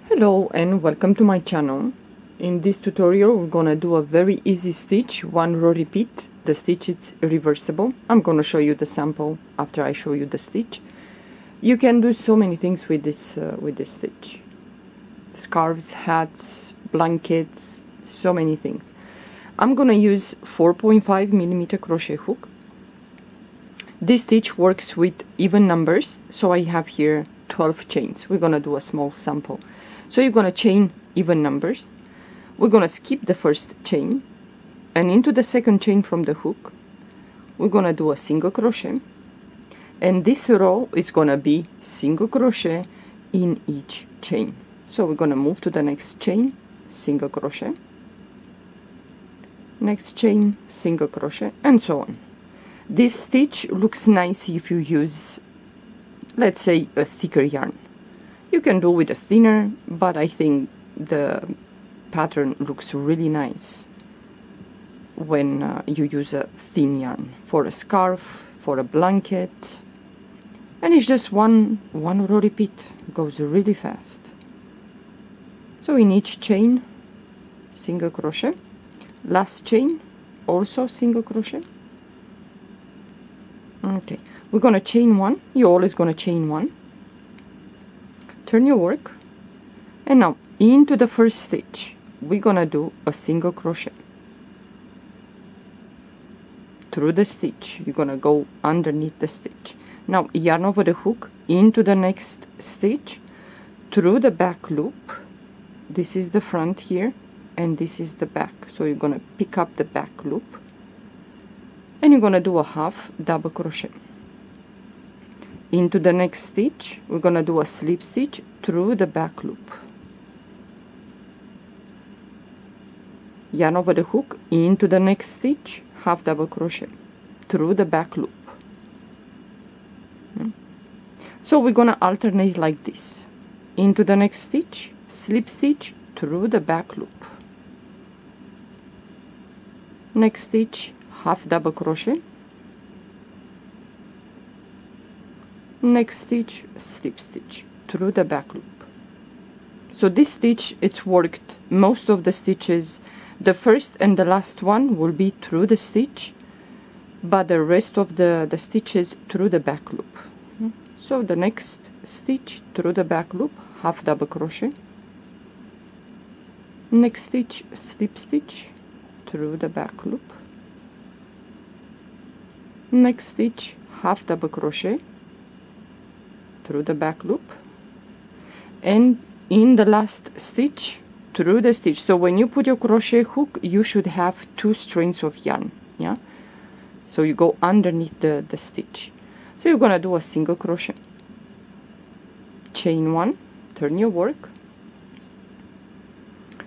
Hello and welcome to my channel. In this tutorial we're gonna do a very easy stitch, one row repeat. The stitch is reversible. I'm gonna show you the sample after I show you the stitch. You can do so many things with this stitch. Scarves, hats, blankets, so many things. I'm gonna use 4.5mm crochet hook. This stitch works with even numbers, so I have here 12 chains. We're gonna do a small sample. So you're gonna chain even numbers. We're gonna skip the first chain, and into the second chain from the hook we're gonna do a single crochet, and this row is gonna be single crochet in each chain. So we're gonna move to the next chain, single crochet, next chain, single crochet, and so on. This stitch looks nice if you use, let's say, a thicker yarn. You can do with a thinner, but I think the pattern looks really nice when you use a thin yarn for a scarf, for a blanket, and it's just one row repeat. It goes really fast. So in each chain, single crochet, last chain also single crochet. Okay, we're gonna chain one. You're always gonna chain one. Turn your work, and now into the first stitch we're gonna do a single crochet. Through the stitch you're gonna go underneath the stitch. Now yarn over the hook into the next stitch, through the back loop. This is the front here and this is the back, so you're gonna pick up the back loop and you're gonna do a half double crochet. Into the next stitch we're gonna do a slip stitch through the back loop, yarn over the hook into the next stitch, half double crochet through the back loop. So we're gonna alternate like this. Into the next stitch, slip stitch through the back loop, next stitch, half double crochet, next stitch, slip stitch through the back loop. So this stitch, it's worked most of the stitches. The first and the last one will be through the stitch, but the rest of the stitches through the back loop. So the next stitch through the back loop, half double crochet, next stitch, slip stitch through the back loop, next stitch, half double crochet through the back loop, and in the last stitch through the stitch. So when you put your crochet hook you should have 2 strands of yarn, yeah, so you go underneath the stitch. So you're gonna do a single crochet, chain one, turn your work,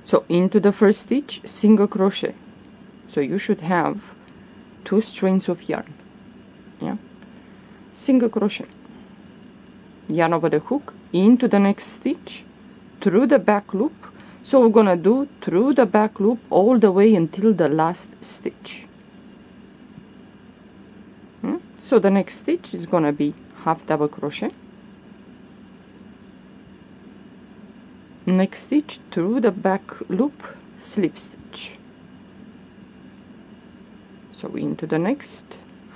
so into the first stitch, single crochet, so you should have 2 strands of yarn, yeah, single crochet, yarn over the hook into the next stitch through the back loop. So we're gonna do through the back loop all the way until the last stitch. So the next stitch is gonna be half double crochet, next stitch through the back loop, slip stitch, so into the next,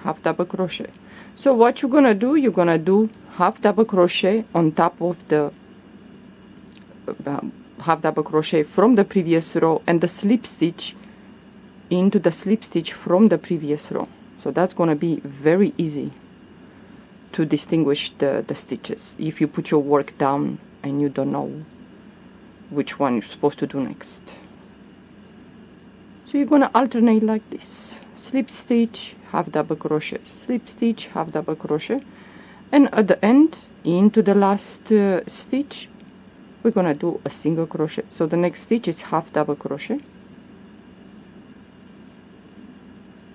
half double crochet. So what you're gonna do, you're gonna do half double crochet on top of the half double crochet from the previous row, and the slip stitch into the slip stitch from the previous row. So that's gonna be very easy to distinguish the stitches if you put your work down and you don't know which one you're supposed to do next. So you're gonna alternate like this: slip stitch, half double crochet, slip stitch, half double crochet, and at the end, into the last stitch, we're gonna do a single crochet. So the next stitch is half double crochet,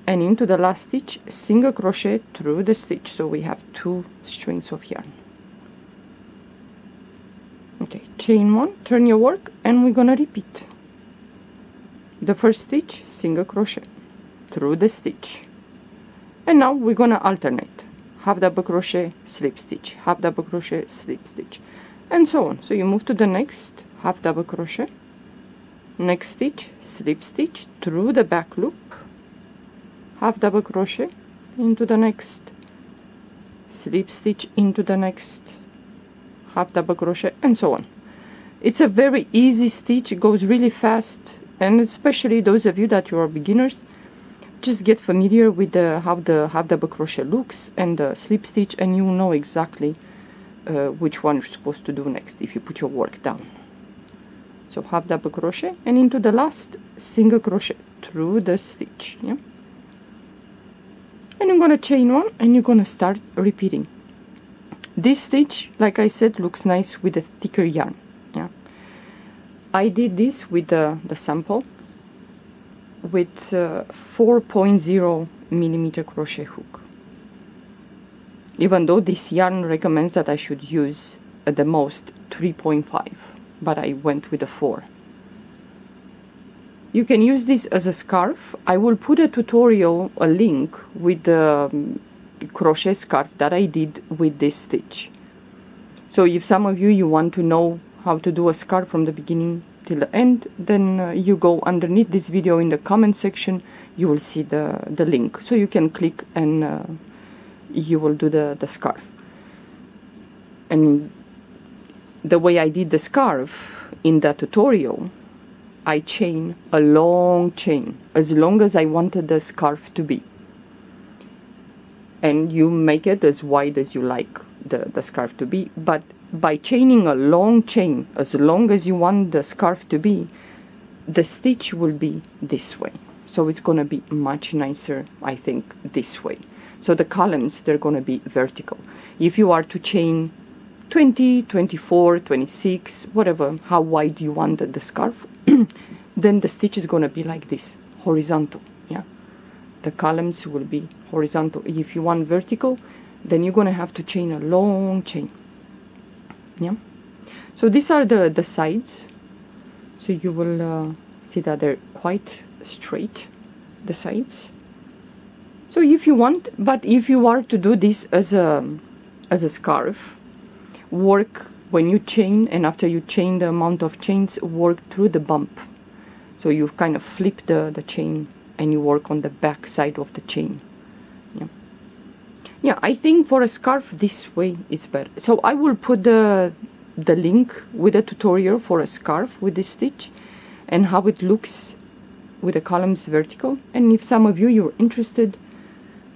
and into the last stitch, single crochet through the stitch. So we have 2 strings of yarn. Okay, chain one, turn your work, and we're gonna repeat. The first stitch, single crochet through the stitch, and now we're gonna alternate: half double crochet, slip stitch, half double crochet, slip stitch, and so on. So you move to the next, half double crochet, next stitch, slip stitch through the back loop, half double crochet into the next, slip stitch into the next, half double crochet, and so on. It's a very easy stitch, it goes really fast, and especially those of you that you are beginners, just get familiar with how the half double crochet looks and the slip stitch, and you know exactly which one you're supposed to do next if you put your work down. So half double crochet and into the last single crochet through the stitch, yeah. And you're gonna chain one and you're gonna start repeating. This stitch, like I said, looks nice with a thicker yarn, yeah. I did this with the sample with 4.0 millimeter crochet hook, even though this yarn recommends that I should use at the most 3.5, but I went with a 4. You can use this as a scarf. I will put a tutorial, a link with the crochet scarf that I did with this stitch. So if some of you want to know how to do a scarf from the beginning till the end, then you go underneath this video in the comment section, you will see the link, so you can click and you will do the scarf. And the way I did the scarf in the tutorial, I chain a long chain, as long as I wanted the scarf to be, and you make it as wide as you like the scarf to be. But by chaining a long chain, as long as you want the scarf to be, the stitch will be this way. So it's going to be much nicer, I think, this way. So the columns, they're going to be vertical. If you are to chain 20, 24, 26, whatever, how wide you want the scarf, then the stitch is going to be like this, horizontal, yeah. The columns will be horizontal. If you want vertical, then you're going to have to chain a long chain, yeah. So these are the sides. So you will see that they're quite straight, the sides. So if you want, but if you are to do this as a scarf, work when you chain, and after you chain the amount of chains, work through the bump. So you kind of flip the chain and you work on the back side of the chain, yeah. Yeah, I think for a scarf this way it's better. So I will put the link with a tutorial for a scarf with this stitch and how it looks with the columns vertical. And if some of you're interested,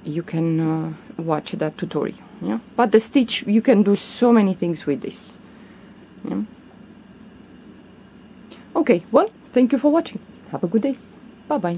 you can watch that tutorial, yeah. But the stitch, you can do so many things with this, yeah. Okay, well, thank you for watching. Have a good day. Bye bye.